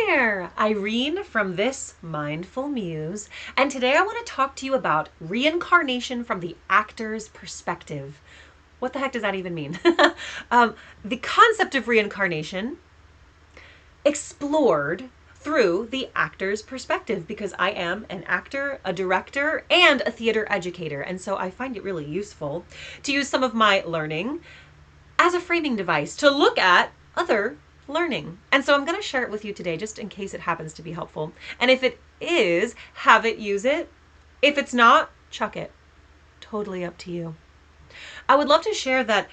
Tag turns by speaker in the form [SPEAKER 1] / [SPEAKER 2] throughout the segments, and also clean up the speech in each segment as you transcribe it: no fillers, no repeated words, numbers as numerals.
[SPEAKER 1] there, Irene from This Mindful Muse, and today I want to talk to you about reincarnation from the actor's perspective. What the heck does that even mean? The concept of reincarnation explored through the actor's perspective, because I am an actor, a director, and a theater educator, and so I find it really useful to use some of my learning as a framing device to look at other learning. And so I'm going to share it with you today just in case it happens to be helpful. And if it is, have it, use it. If it's not, chuck it. Totally up to you. I would love to share that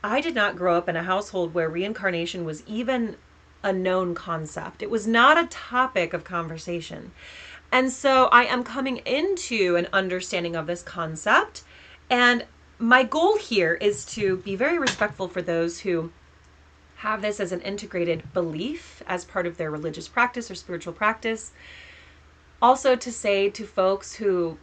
[SPEAKER 1] I did not grow up in a household where reincarnation was even a known concept. It was not a topic of conversation. And so I am coming into an understanding of this concept. And my goal here is to be very respectful for those who have this as an integrated belief as part of their religious practice or spiritual practice. Also to say to folks who,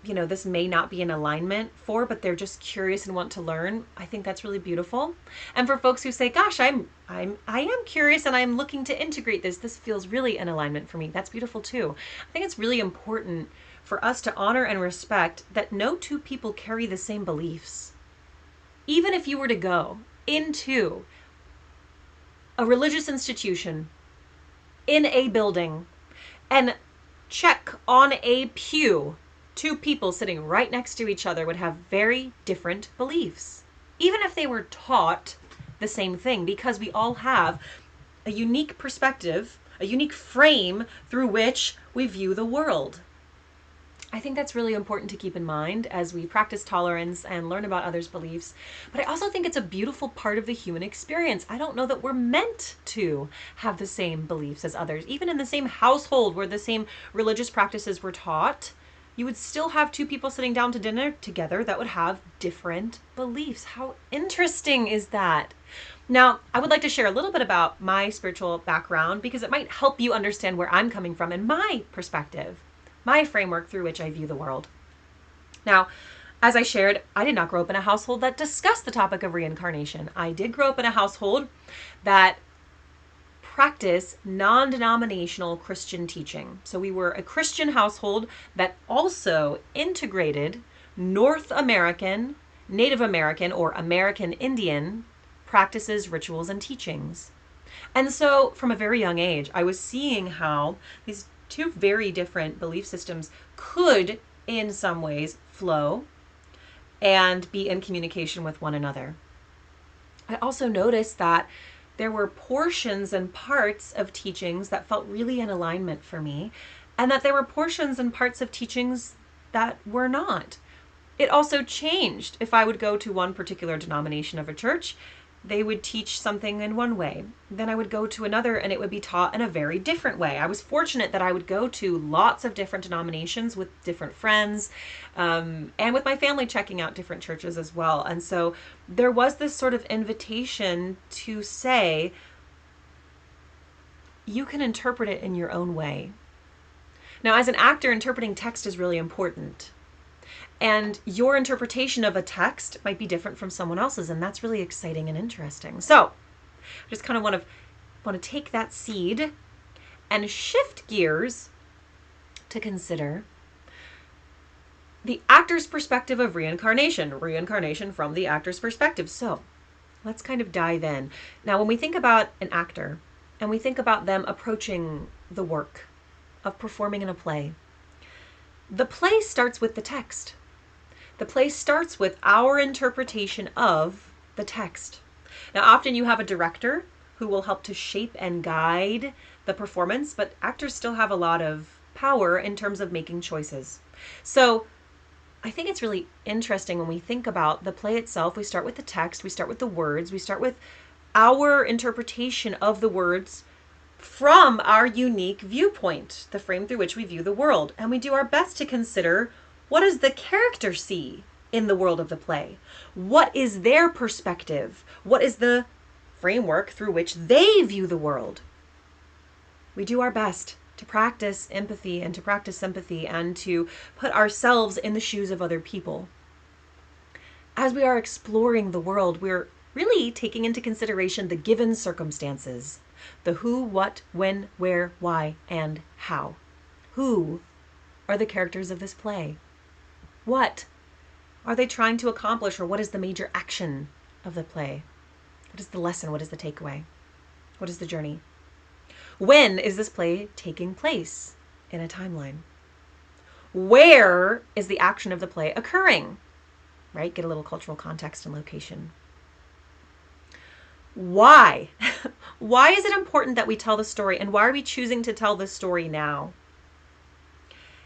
[SPEAKER 1] this may not be in alignment for, but they're just curious and want to learn, I think that's really beautiful. And for folks who say, gosh, I am curious and I'm looking to integrate this. This feels really in alignment for me. That's beautiful too. I think it's really important for us to honor and respect that no two people carry the same beliefs. Even if you were to go into a religious institution in a building and check on a pew, two people sitting right next to each other would have very different beliefs, even if they were taught the same thing, because we all have a unique perspective, a unique frame through which we view the world. I think that's really important to keep in mind as we practice tolerance and learn about others' beliefs. But I also think it's a beautiful part of the human experience. I don't know that we're meant to have the same beliefs as others. Even in the same household where the same religious practices were taught, you would still have two people sitting down to dinner together that would have different beliefs. How interesting is that? Now, I would like to share a little bit about my spiritual background because it might help you understand where I'm coming from and my perspective, my framework through which I view the world. Now, as I shared, I did not grow up in a household that discussed the topic of reincarnation. I did grow up in a household that practiced non-denominational Christian teaching. So we were a Christian household that also integrated North American, Native American, or American Indian practices, rituals, and teachings. And so from a very young age, I was seeing how these two very different belief systems could, in some ways, flow and be in communication with one another. I also noticed that there were portions and parts of teachings that felt really in alignment for me, and that there were portions and parts of teachings that were not. It also changed. If I would go to one particular denomination of a church, they would teach something in one way. Then I would go to another and it would be taught in a very different way. I was fortunate that I would go to lots of different denominations with different friends, and with my family checking out different churches as well. And so there was this sort of invitation to say, you can interpret it in your own way. Now, as an actor, interpreting text is really important. And your interpretation of a text might be different from someone else's, and that's really exciting and interesting. So I just kind of want to take that seed and shift gears to consider the actor's perspective of reincarnation from the actor's perspective. So let's kind of dive in. Now, when we think about an actor and we think about them approaching the work of performing in a play, the play starts with the text. The play starts with our interpretation of the text. Now, often you have a director who will help to shape and guide the performance, but actors still have a lot of power in terms of making choices. So I think it's really interesting when we think about the play itself. We start with the text, we start with the words, we start with our interpretation of the words from our unique viewpoint, the frame through which we view the world. And we do our best to consider, what does the character see in the world of the play? What is their perspective? What is the framework through which they view the world? We do our best to practice empathy and to practice sympathy and to put ourselves in the shoes of other people. As we are exploring the world, we're really taking into consideration the given circumstances. The who, what, when, where, why, and how. Who are the characters of this play? What are they trying to accomplish, or what is the major action of the play? What is the lesson? What is the takeaway? What is the journey? When is this play taking place in a timeline? Where is the action of the play occurring? Right? Get a little cultural context and location. Why? Why is it important that we tell the story, and why are we choosing to tell this story now?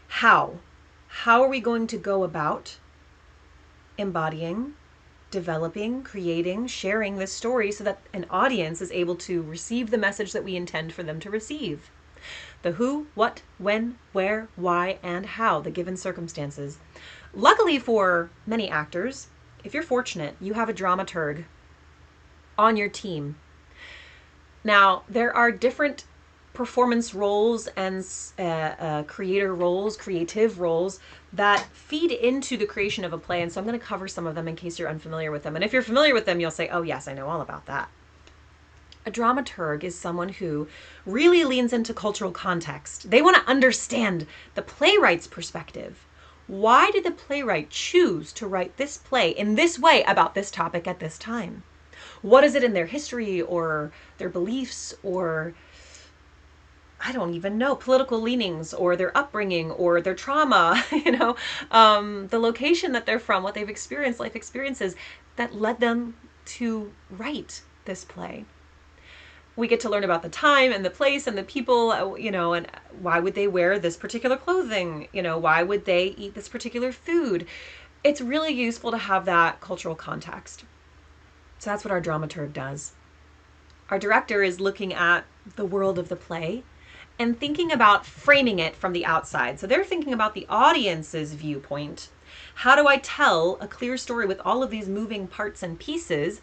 [SPEAKER 1] How? How are we going to go about embodying, developing, creating, sharing this story so that an audience is able to receive the message that we intend for them to receive? The who, what, when, where, why, and how, the given circumstances. Luckily for many actors, if you're fortunate, you have a dramaturg on your team. Now, there are different performance roles and creator roles, creative roles that feed into the creation of a play. And so I'm going to cover some of them in case you're unfamiliar with them. And if you're familiar with them, you'll say, oh yes, I know all about that. A dramaturg is someone who really leans into cultural context. They want to understand the playwright's perspective. Why did the playwright choose to write this play in this way about this topic at this time? What is it in their history or their beliefs or, I don't even know, political leanings or their upbringing or their trauma, the location that they're from, what they've experienced, life experiences that led them to write this play. We get to learn about the time and the place and the people, and why would they wear this particular clothing? Why would they eat this particular food? It's really useful to have that cultural context. So that's what our dramaturg does. Our director is looking at the world of the play and thinking about framing it from the outside. So they're thinking about the audience's viewpoint. How do I tell a clear story with all of these moving parts and pieces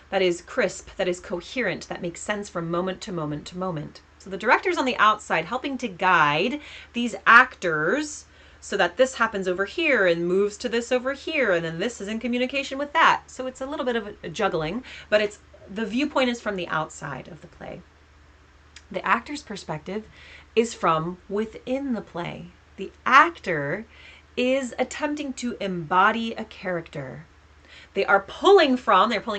[SPEAKER 1] that is crisp, that is coherent, that makes sense from moment to moment to moment? So the director's on the outside helping to guide these actors so that this happens over here and moves to this over here, and then this is in communication with that. So it's a little bit of a juggling, but the viewpoint is from the outside of the play. The actor's perspective is from within the play. The actor is attempting to embody a character. They're pulling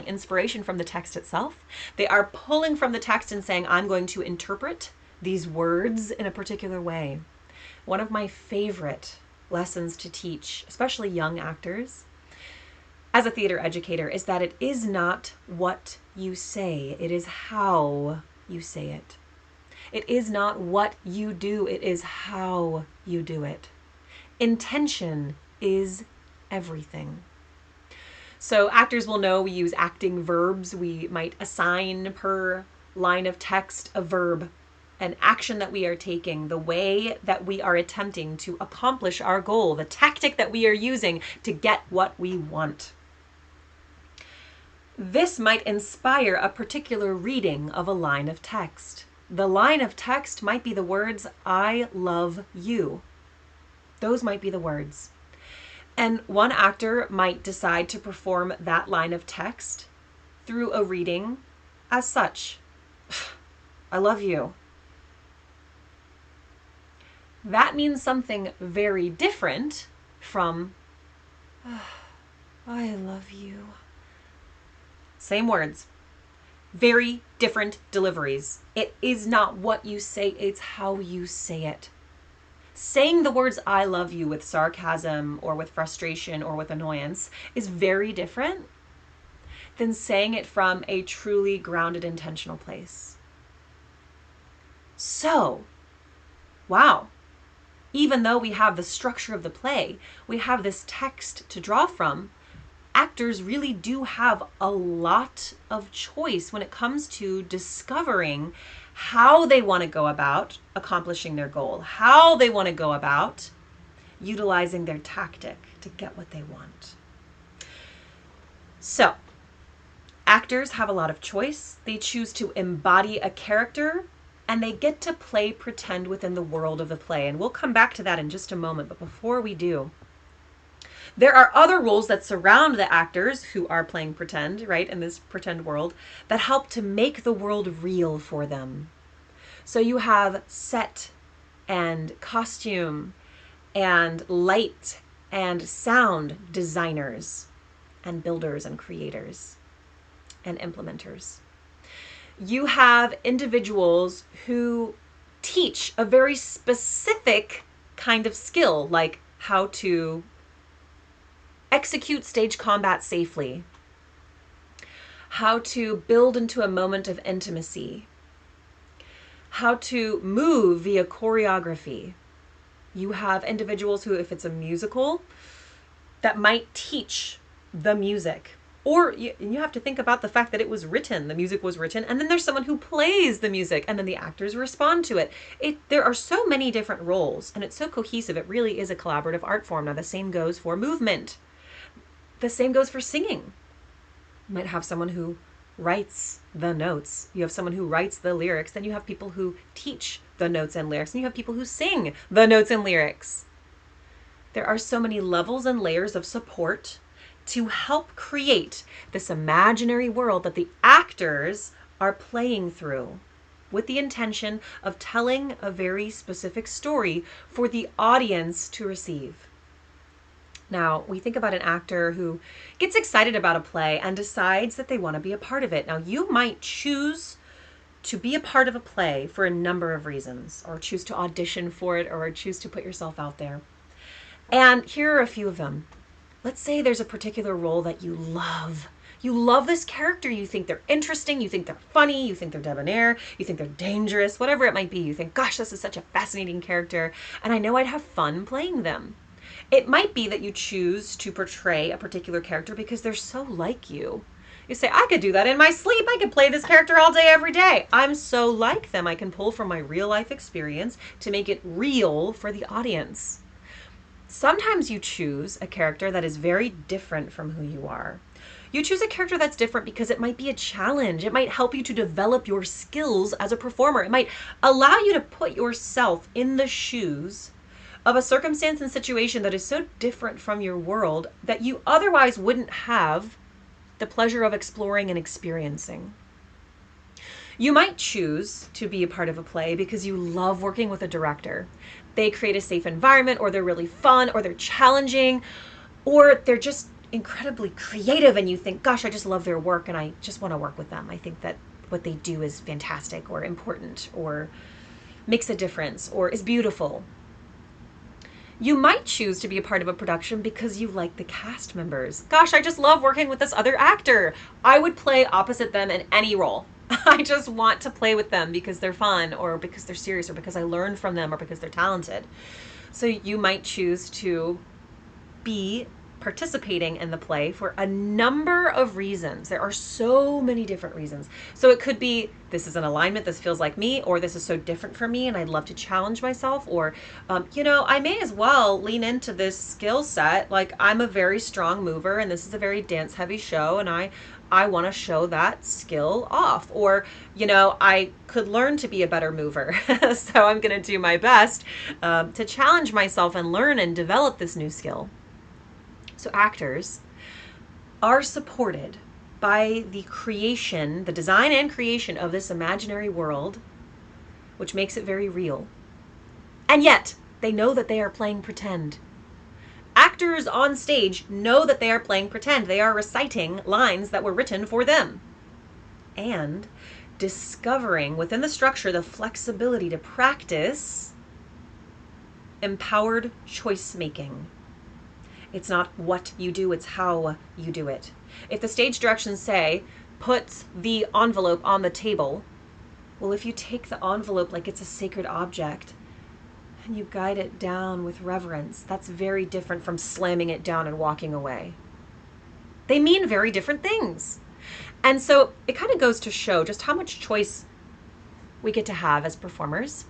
[SPEAKER 1] inspiration from the text itself. They are pulling from the text and saying, I'm going to interpret these words in a particular way. One of my favorite lessons to teach, especially young actors, as a theater educator, is that it is not what you say, it is how you say it. It is not what you do, it is how you do it. Intention is everything. So actors will know we use acting verbs. We might assign per line of text a verb, an action that we are taking, the way that we are attempting to accomplish our goal, the tactic that we are using to get what we want. This might inspire a particular reading of a line of text. The line of text might be the words, I love you. Those might be the words. And one actor might decide to perform that line of text through a reading as such. I love you. That means something very different from, I love you. Same words, very different deliveries. It is not what you say, it's how you say it. Saying the words I love you with sarcasm or with frustration or with annoyance is very different than saying it from a truly grounded, intentional place. So, wow. Even though we have the structure of the play, we have this text to draw from, actors really do have a lot of choice when it comes to discovering how they want to go about accomplishing their goal, how they want to go about utilizing their tactic to get what they want. So, actors have a lot of choice. They choose to embody a character, and they get to play pretend within the world of the play. And we'll come back to that in just a moment. But before we do, There are other rules that surround the actors who are playing pretend, right, in this pretend world, that help to make the world real for them. So you have set and costume and light and sound designers and builders and creators and implementers. You have individuals who teach a very specific kind of skill, like how to execute stage combat safely, how to build into a moment of intimacy, how to move via choreography. You have individuals who, if it's a musical, that might teach the music. Or you have to think about the fact that it was written, the music was written, and then there's someone who plays the music, and then the actors respond to it. There are so many different roles, and it's so cohesive. It really is a collaborative art form. Now, the same goes for movement. The same goes for singing. You might have someone who writes the notes. You have someone who writes the lyrics. Then you have people who teach the notes and lyrics. And you have people who sing the notes and lyrics. There are so many levels and layers of support to help create this imaginary world that the actors are playing through, with the intention of telling a very specific story for the audience to receive. Now, we think about an actor who gets excited about a play and decides that they want to be a part of it. Now, you might choose to be a part of a play for a number of reasons, or choose to audition for it, or choose to put yourself out there. And here are a few of them. Let's say there's a particular role that you love. You love this character. You think they're interesting. You think they're funny. You think they're debonair. You think they're dangerous. Whatever it might be. You think, gosh, this is such a fascinating character, and I know I'd have fun playing them. It might be that you choose to portray a particular character because they're so like you. You say, I could do that in my sleep. I could play this character all day, every day. I'm so like them. I can pull from my real life experience to make it real for the audience. Sometimes you choose a character that is very different from who you are. You choose a character that's different because it might be a challenge. It might help you to develop your skills as a performer. It might allow you to put yourself in the shoes of a circumstance and situation that is so different from your world that you otherwise wouldn't have the pleasure of exploring and experiencing. You might choose to be a part of a play because you love working with a director. They create a safe environment, or they're really fun, or they're challenging, or they're just incredibly creative, and you think, gosh, I just love their work and I just want to work with them. I think that what they do is fantastic, or important, or makes a difference, or is beautiful. You might choose to be a part of a production because you like the cast members. Gosh, I just love working with this other actor. I would play opposite them in any role. I just want to play with them because they're fun, or because they're serious, or because I learned from them, or because they're talented. So you might choose to be participating in the play for a number of reasons. There are so many different reasons. So it could be, this is an alignment, this feels like me, or this is so different from me and I'd love to challenge myself, or, I may as well lean into this skill set. Like, I'm a very strong mover and this is a very dance heavy show, and I want to show that skill off. Or, I could learn to be a better mover. So I'm going to do my best to challenge myself and learn and develop this new skill. So actors are supported by the creation, the design and creation of this imaginary world, which makes it very real. And yet, they know that they are playing pretend. Actors on stage know that they are playing pretend. They are reciting lines that were written for them. And discovering within the structure the flexibility to practice empowered choice making. It's not what you do, it's how you do it. If the stage directions say, put the envelope on the table, well, if you take the envelope like it's a sacred object and you guide it down with reverence, that's very different from slamming it down and walking away. They mean very different things. And so it kind of goes to show just how much choice we get to have as performers.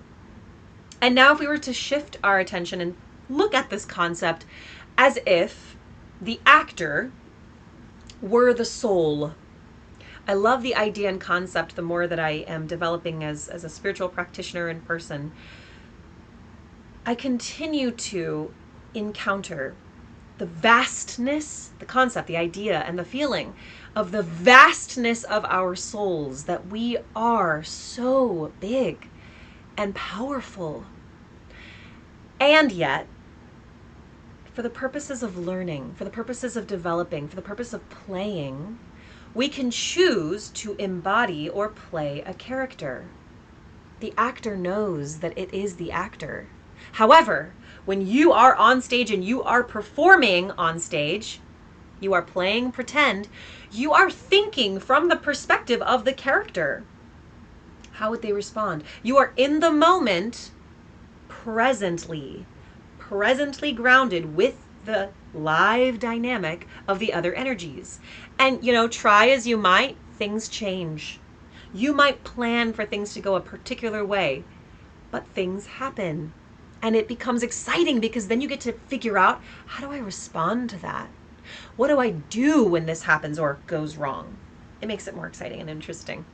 [SPEAKER 1] And now if we were to shift our attention and look at this concept as if the actor were the soul. I love the idea and concept the more that I am developing as a spiritual practitioner in person. I continue to encounter the vastness, the concept, the idea, and the feeling of the vastness of our souls, that we are so big and powerful. And yet, for the purposes of learning, for the purposes of developing, for the purpose of playing, we can choose to embody or play a character. The actor knows that it is the actor. However, when you are on stage and you are performing on stage, you are playing pretend, you are thinking from the perspective of the character. How would they respond? You are in the moment, presently grounded with the live dynamic of the other energies. And, try as you might, things change. You might plan for things to go a particular way, but things happen. And it becomes exciting because then you get to figure out, how do I respond to that? What do I do when this happens or goes wrong? It makes it more exciting and interesting.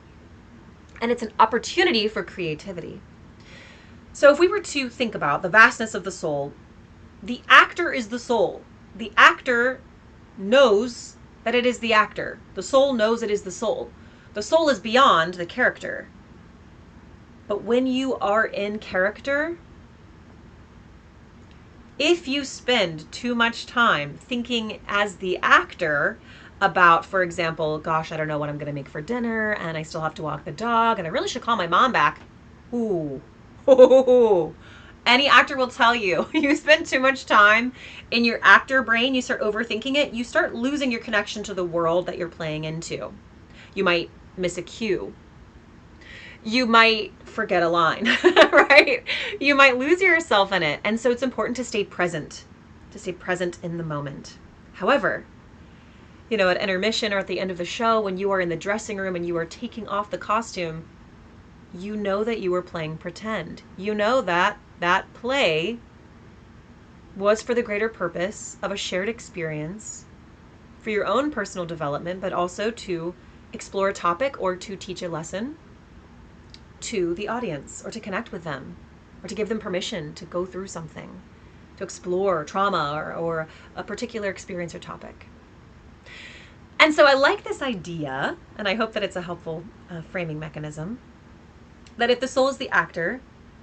[SPEAKER 1] And it's an opportunity for creativity. So if we were to think about the vastness of the soul, the actor is the soul. The actor knows that it is the actor. The soul knows it is the soul. The soul is beyond the character. But when you are in character, if you spend too much time thinking as the actor about, for example, gosh, I don't know what I'm going to make for dinner, and I still have to walk the dog, and I really should call my mom back. Ooh. Any actor will tell you, you spend too much time in your actor brain, you start overthinking it, you start losing your connection to the world that you're playing into. You might miss a cue. You might forget a line, right? You might lose yourself in it. And so it's important to stay present in the moment. However, at intermission or at the end of the show, when you are in the dressing room and you are taking off the costume, you know that you were playing pretend. You know that that play was for the greater purpose of a shared experience for your own personal development, but also to explore a topic or to teach a lesson to the audience, or to connect with them, or to give them permission to go through something, to explore trauma or a particular experience or topic. And so I like this idea, and I hope that it's a helpful framing mechanism, that if the soul is the actor,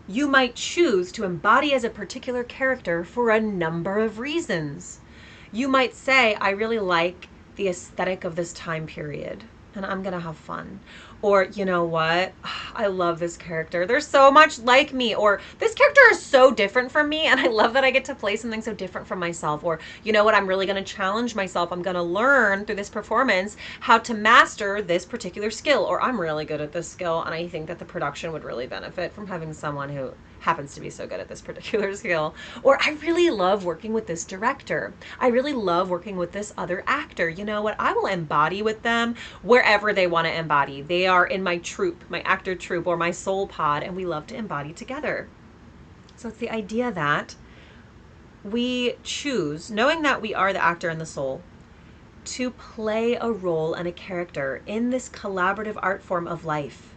[SPEAKER 1] you might choose to embody as a particular character for a number of reasons. You might say, I really like the aesthetic of this time period, and I'm going to have fun. Or, you know what? I love this character. They're so much like me. Or this character is so different from me, and I love that I get to play something so different from myself. Or, you know what? I'm really going to challenge myself. I'm going to learn through this performance how to master this particular skill. Or I'm really good at this skill, and I think that the production would really benefit from having someone who happens to be so good at this particular skill. Or I really love working with this director. I really love working with this other actor. You know what? I will embody with them wherever they want to embody. They are in my troupe, my actor troupe, or my soul pod, and we love to embody together. So it's the idea that we choose, knowing that we are the actor and the soul, to play a role and a character in this collaborative art form of life,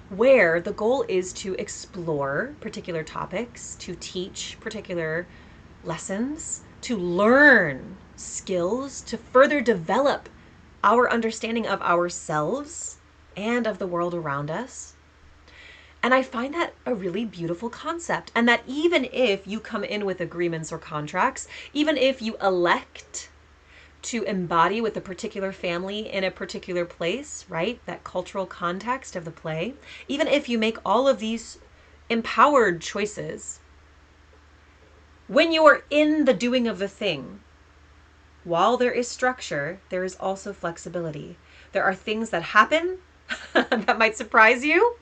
[SPEAKER 1] where the goal is to explore particular topics, to teach particular lessons, to learn skills, to further develop our understanding of ourselves and of the world around us. And I find that a really beautiful concept. And that even if you come in with agreements or contracts, even if you elect to embody with a particular family in a particular place, right? That cultural context of the play. Even if you make all of these empowered choices, when you are in the doing of the thing, while there is structure, there is also flexibility. There are things that happen that might surprise you.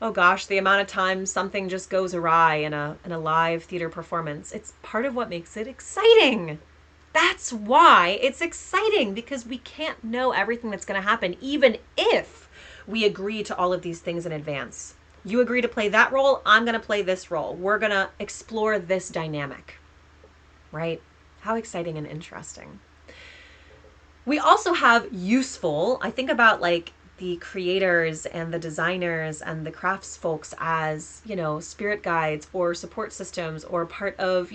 [SPEAKER 1] Oh gosh, the amount of times something just goes awry in a live theater performance. It's part of what makes it exciting. That's why it's exciting, because we can't know everything that's going to happen, even if we agree to all of these things in advance. You agree to play that role, I'm going to play this role. We're going to explore this dynamic, right? How exciting and interesting. We also have useful, I think about like the creators and the designers and the crafts folks as, spirit guides or support systems, or part of,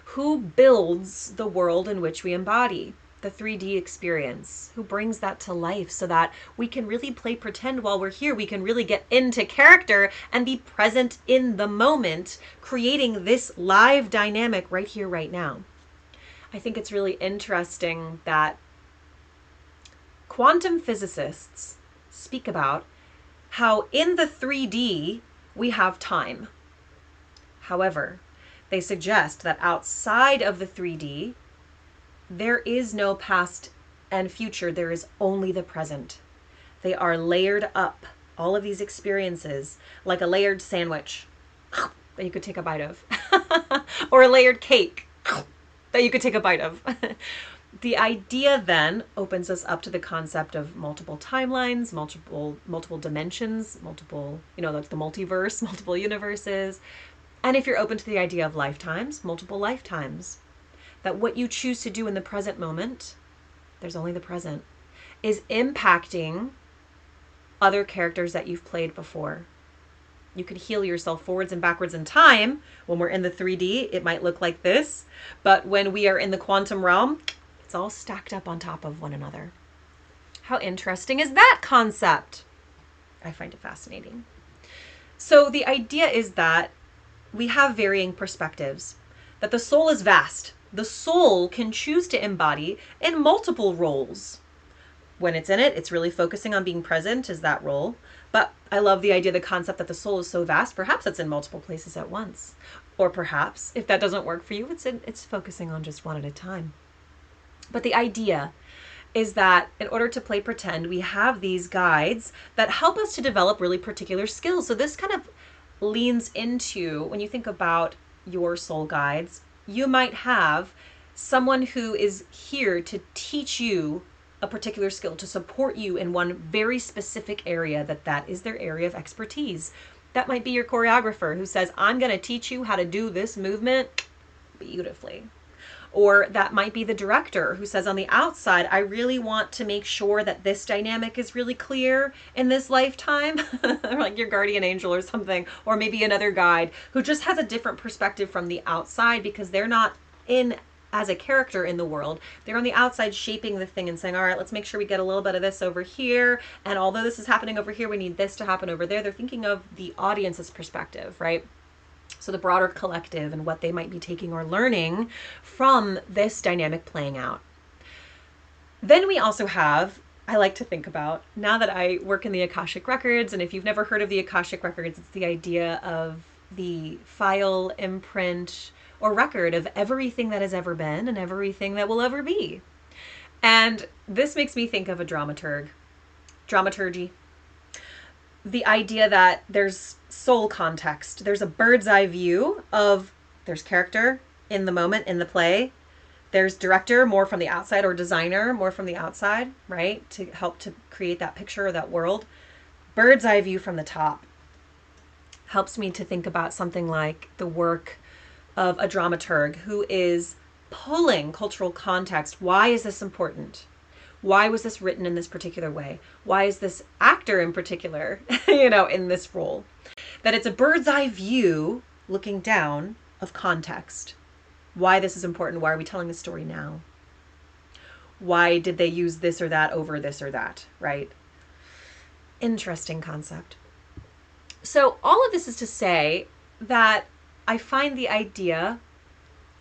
[SPEAKER 1] who builds the world in which we embody, the 3D experience, who brings that to life so that we can really play pretend while we're here. We can really get into character and be present in the moment, creating this live dynamic right here, right now. I think it's really interesting that quantum physicists speak about how in the 3D we have time. However, they suggest that outside of the 3D, there is no past and future. There is only the present. They are layered up, all of these experiences, like a layered sandwich that you could take a bite of, or a layered cake that you could take a bite of. The idea then opens us up to the concept of multiple timelines, multiple dimensions, like the multiverse, multiple universes. And if you're open to the idea of lifetimes, multiple lifetimes. That what you choose to do in the present moment, there's only the present, is impacting other characters that you've played before. You could heal yourself forwards and backwards in time. When we're in the 3D, it might look like this. But when we are in the quantum realm, it's all stacked up on top of one another. How interesting is that concept? I find it fascinating. So the idea is that we have varying perspectives, that the soul is vast. The soul can choose to embody in multiple roles. When it's in it, it's really focusing on being present as that role. But I love the idea, the concept that the soul is so vast, perhaps it's in multiple places at once. Or perhaps, if that doesn't work for you, it's focusing on just one at a time. But the idea is that in order to play pretend, we have these guides that help us to develop really particular skills. So this kind of leans into, when you think about your soul guides, you might have someone who is here to teach you a particular skill, to support you in one very specific area, that is their area of expertise. That might be your choreographer who says, I'm going to teach you how to do this movement beautifully. Or that might be the director who says on the outside, I really want to make sure that this dynamic is really clear in this lifetime, like your guardian angel or something, or maybe another guide who just has a different perspective from the outside because they're not in as a character in the world. They're on the outside shaping the thing and saying, all right, let's make sure we get a little bit of this over here. And although this is happening over here, we need this to happen over there. They're thinking of the audience's perspective, right? So the broader collective and what they might be taking or learning from this dynamic playing out. Then we also have, I like to think about, now that I work in the Akashic Records, and if you've never heard of the Akashic Records, it's the idea of the file, imprint, or record of everything that has ever been and everything that will ever be. And this makes me think of a dramaturgy. The idea that there's soul context. There's a bird's eye view of, there's character in the moment, in the play. There's director, more from the outside, or designer, more from the outside, right? To help to create that picture or that world. Bird's eye view from the top helps me to think about something like the work of a dramaturg who is pulling cultural context. Why is this important? Why was this written in this particular way? Why is this actor in particular, in this role? That it's a bird's eye view looking down of context. Why this is important. Why are we telling the story now? Why did they use this or that over this or that, right? Interesting concept. So all of this is to say that I find the idea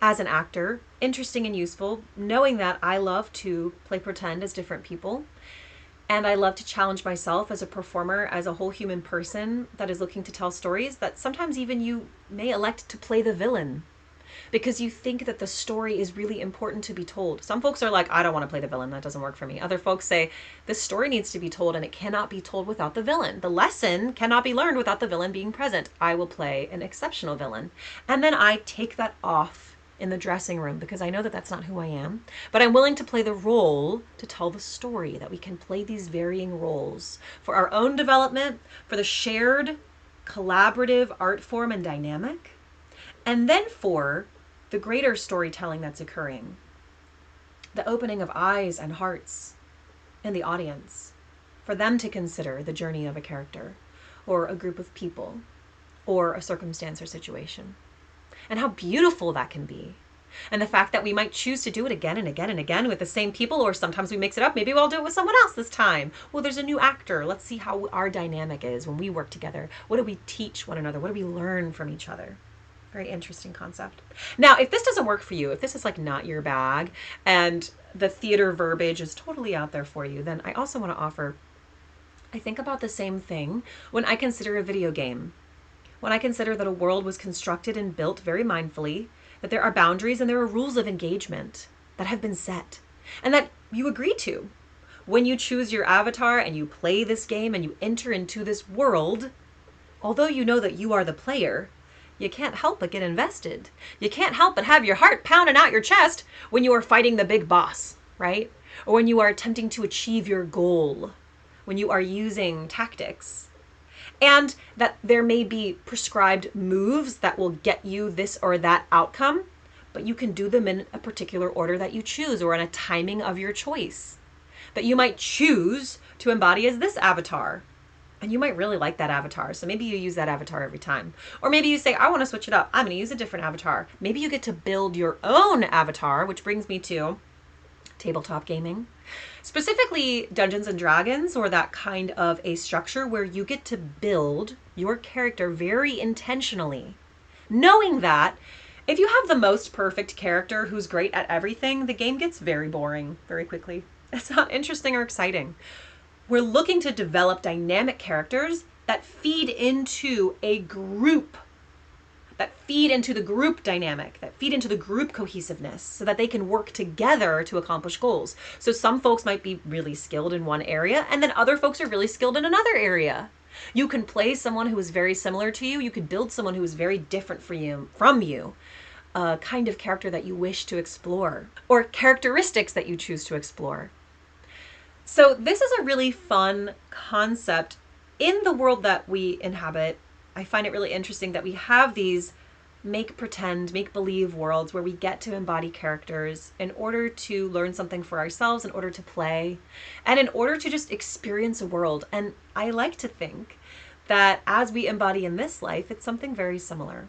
[SPEAKER 1] as an actor interesting and useful, knowing that I love to play pretend as different people. And I love to challenge myself as a performer, as a whole human person that is looking to tell stories, that sometimes even you may elect to play the villain because you think that the story is really important to be told. Some folks are like, I don't want to play the villain. That doesn't work for me. Other folks say, this story needs to be told and it cannot be told without the villain. The lesson cannot be learned without the villain being present. I will play an exceptional villain. And then I take that off in the dressing room because I know that that's not who I am, but I'm willing to play the role to tell the story, that we can play these varying roles for our own development, for the shared collaborative art form and dynamic, and then for the greater storytelling that's occurring, the opening of eyes and hearts in the audience, for for them to consider the journey of a character or a group of people or a circumstance or situation. And how beautiful that can be. And the fact that we might choose to do it again and again and again with the same people, or sometimes we mix it up. Maybe we'll do it with someone else this time. Well, there's a new actor. Let's see how our dynamic is when we work together. What do we teach one another? What do we learn from each other? Very interesting concept. Now, if this doesn't work for you, if this is like not your bag and the theater verbiage is totally out there for you, then I also want to offer, I think about the same thing when I consider a video game. When I consider that a world was constructed and built very mindfully, that there are boundaries and there are rules of engagement that have been set and that you agree to. When you choose your avatar and you play this game and you enter into this world, although you know that you are the player, you can't help but get invested. You can't help but have your heart pounding out your chest when you are fighting the big boss, right? Or when you are attempting to achieve your goal, when you are using tactics. And that there may be prescribed moves that will get you this or that outcome, but you can do them in a particular order that you choose or in a timing of your choice. That you might choose to embody as this avatar. And you might really like that avatar. So maybe you use that avatar every time. Or maybe you say, I want to switch it up. I'm going to use a different avatar. Maybe you get to build your own avatar, which brings me to tabletop gaming. Specifically Dungeons and Dragons, or that kind of a structure where you get to build your character very intentionally, knowing that if you have the most perfect character who's great at everything, the game gets very boring very quickly. It's not interesting or exciting. We're looking to develop dynamic characters that feed into a group, that feed into the group dynamic, that feed into the group cohesiveness so that they can work together to accomplish goals. So some folks might be really skilled in one area and then other folks are really skilled in another area. You can play someone who is very similar to you. You could build someone who is very different from you, a kind of character that you wish to explore or characteristics that you choose to explore. So this is a really fun concept in the world that we inhabit. I find it really interesting that we have these make pretend, make believe worlds where we get to embody characters in order to learn something for ourselves, in order to play, and in order to just experience a world. And I like to think that as we embody in this life, it's something very similar.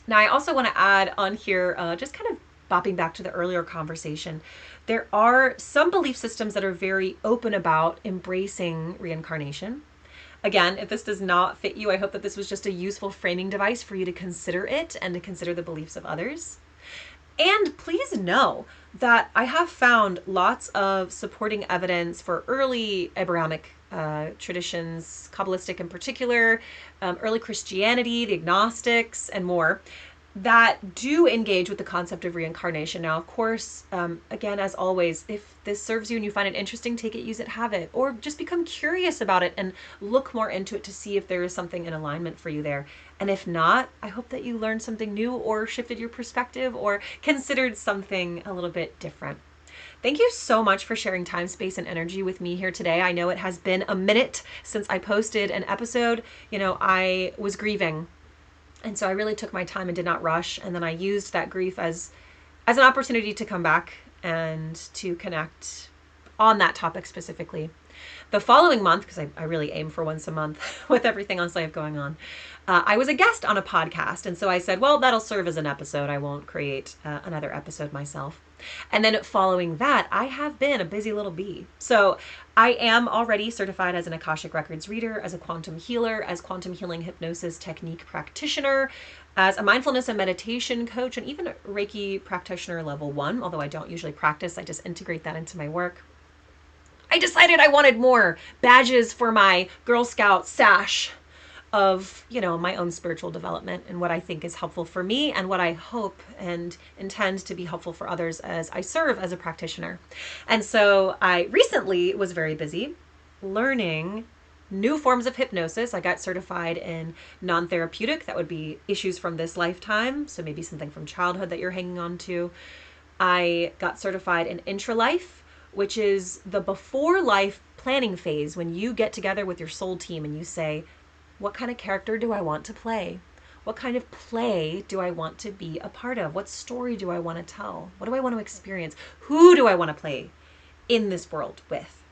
[SPEAKER 1] Now, I also want to add on here, just kind of bopping back to the earlier conversation, there are some belief systems that are very open about embracing reincarnation. Again, if this does not fit you, I hope that this was just a useful framing device for you to consider it and to consider the beliefs of others. And please know that I have found lots of supporting evidence for early Abrahamic traditions, Kabbalistic in particular, early Christianity, the agnostics, and more, that do engage with the concept of reincarnation. Now, of course, again, as always, if this serves you and you find it interesting, take it, use it, have it, or just become curious about it and look more into it to see if there is something in alignment for you there. And if not, I hope that you learned something new or shifted your perspective or considered something a little bit different. Thank you so much for sharing time, space, and energy with me here today. I know it has been a minute since I posted an episode. I was grieving. And so I really took my time and did not rush. And then I used that grief as an opportunity to come back and to connect on that topic specifically. The following month, because I really aim for once a month with everything else I have going on, I was a guest on a podcast. And so I said, well, that'll serve as an episode. I won't create another episode myself. And then following that, I have been a busy little bee. So I am already certified as an Akashic Records reader, as a quantum healer, as quantum healing hypnosis technique practitioner, as a mindfulness and meditation coach, and even a Reiki practitioner level 1, although I don't usually practice, I just integrate that into my work. I decided I wanted more badges for my Girl Scout sash of, my own spiritual development and what I think is helpful for me and what I hope and intend to be helpful for others as I serve as a practitioner. And so I recently was very busy learning new forms of hypnosis. I got certified in non-therapeutic. That would be issues from this lifetime. So maybe something from childhood that you're hanging on to. I got certified in intra-life, which is the before life planning phase when you get together with your soul team and you say, what kind of character do I want to play? What kind of play do I want to be a part of? What story do I want to tell? What do I want to experience? Who do I want to play in this world with?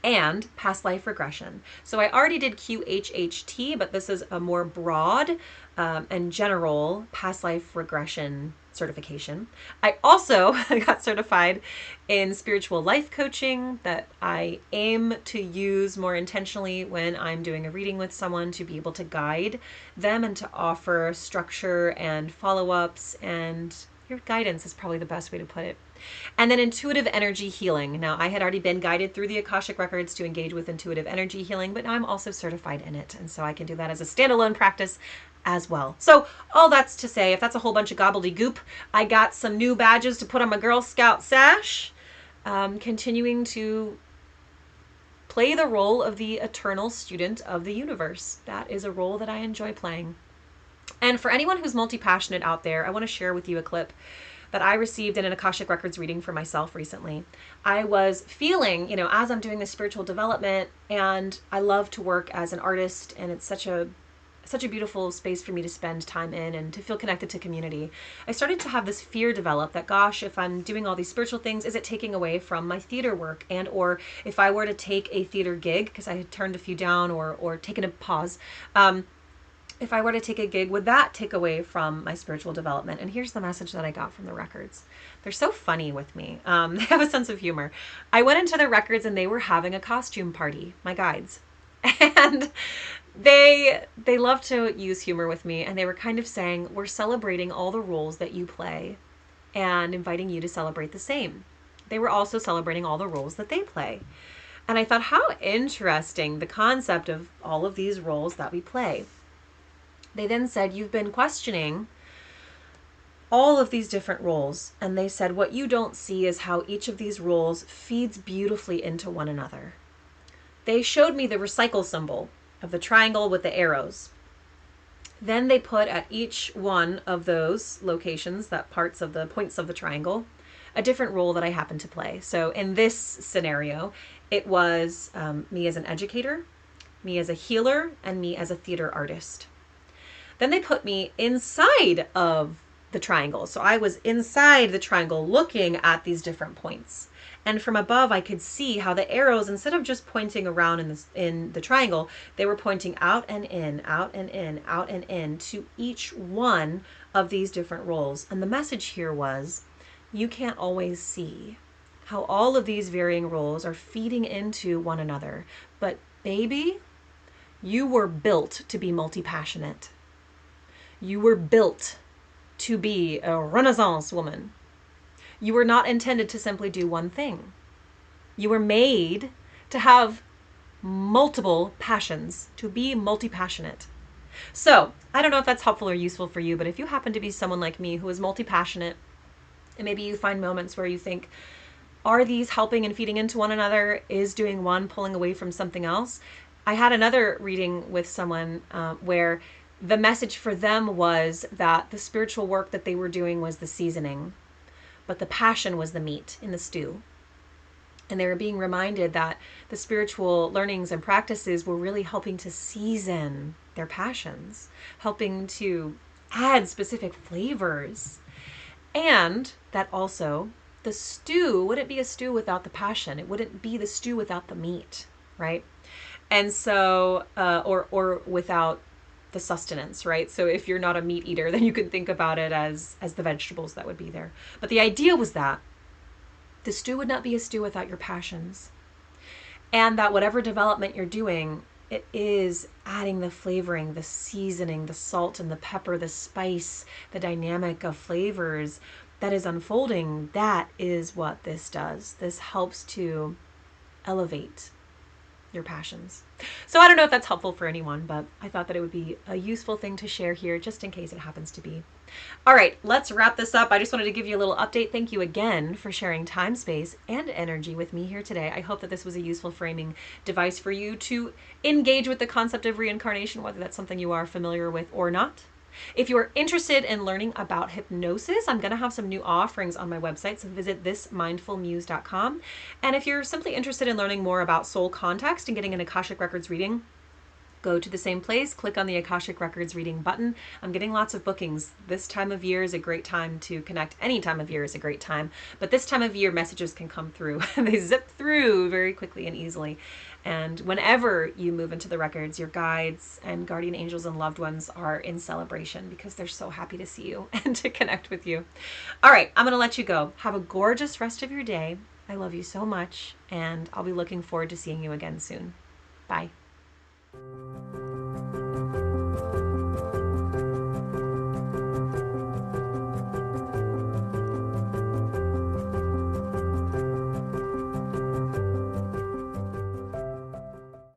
[SPEAKER 1] and past life regression. So I already did QHHT, but this is a more broad and general past life regression certification. I also got certified in spiritual life coaching that I aim to use more intentionally when I'm doing a reading with someone, to be able to guide them and to offer structure and follow-ups, and your guidance is probably the best way to put it. And then intuitive energy healing. Now, I had already been guided through the Akashic Records to engage with intuitive energy healing, but now I'm also certified in it. And so I can do that as a standalone practice as well. So all that's to say, if that's a whole bunch of gobbledygook, I got some new badges to put on my Girl Scout sash, continuing to play the role of the eternal student of the universe. That is a role that I enjoy playing. And for anyone who's multi-passionate out there, I want to share with you a clip that I received in an Akashic Records reading for myself recently. I was feeling, as I'm doing this spiritual development, and I love to work as an artist, and it's such a beautiful space for me to spend time in and to feel connected to community. I started to have this fear develop that, gosh, if I'm doing all these spiritual things, is it taking away from my theater work? And or if I were to take a theater gig, because I had turned a few down or taken a pause, if I were to take a gig, would that take away from my spiritual development? And here's the message that I got from the records. They're so funny with me. They have a sense of humor. I went into the records and they were having a costume party, my guides. And they love to use humor with me, and they were kind of saying, we're celebrating all the roles that you play and inviting you to celebrate the same. They were also celebrating all the roles that they play. And I thought, how interesting, the concept of all of these roles that we play. They then said, you've been questioning all of these different roles. And they said, what you don't see is how each of these roles feeds beautifully into one another. They showed me the recycle symbol of the triangle with the arrows. Then they put at each one of those locations, that points of the triangle, a different role that I happen to play. So in this scenario, it was me as an educator, me as a healer, and me as a theater artist. Then they put me inside of the triangle. So I was inside the triangle looking at these different points. And from above, I could see how the arrows, instead of just pointing around in the triangle, they were pointing out and in, out and in, out and in to each one of these different roles. And the message here was, you can't always see how all of these varying roles are feeding into one another. But baby, you were built to be multi-passionate. You were built to be a Renaissance woman. You were not intended to simply do one thing. You were made to have multiple passions, to be multi-passionate. So I don't know if that's helpful or useful for you, but if you happen to be someone like me who is multi-passionate, and maybe you find moments where you think, are these helping and feeding into one another? Is doing one pulling away from something else? I had another reading with someone where the message for them was that the spiritual work that they were doing was the seasoning, but the passion was the meat in the stew. And they were being reminded that the spiritual learnings and practices were really helping to season their passions, helping to add specific flavors. And that also the stew wouldn't be a stew without the passion. It wouldn't be the stew without the meat, right? And so, or without the sustenance, right? So if you're not a meat eater, then you can think about it as the vegetables that would be there. But the idea was that the stew would not be a stew without your passions. And that whatever development you're doing, it is adding the flavoring, the seasoning, the salt and the pepper, the spice, the dynamic of flavors that is unfolding. That is what this does. This helps to elevate your passions. So I don't know if that's helpful for anyone, but I thought that it would be a useful thing to share here just in case it happens to be. All right, let's wrap this up. I just wanted to give you a little update. Thank you again for sharing time, space, and energy with me here today. I hope that this was a useful framing device for you to engage with the concept of reincarnation, whether that's something you are familiar with or not. If you are interested in learning about hypnosis, I'm going to have some new offerings on my website, so visit thismindfulmuse.com. And if you're simply interested in learning more about soul context and getting an Akashic Records reading, go to the same place, click on the Akashic Records reading button. I'm getting lots of bookings. This time of year is a great time to connect. Any time of year is a great time, but this time of year messages can come through and they zip through very quickly and easily. And whenever you move into the records, your guides and guardian angels and loved ones are in celebration because they're so happy to see you and to connect with you. All right, I'm going to let you go. Have a gorgeous rest of your day. I love you so much, and I'll be looking forward to seeing you again soon. Bye.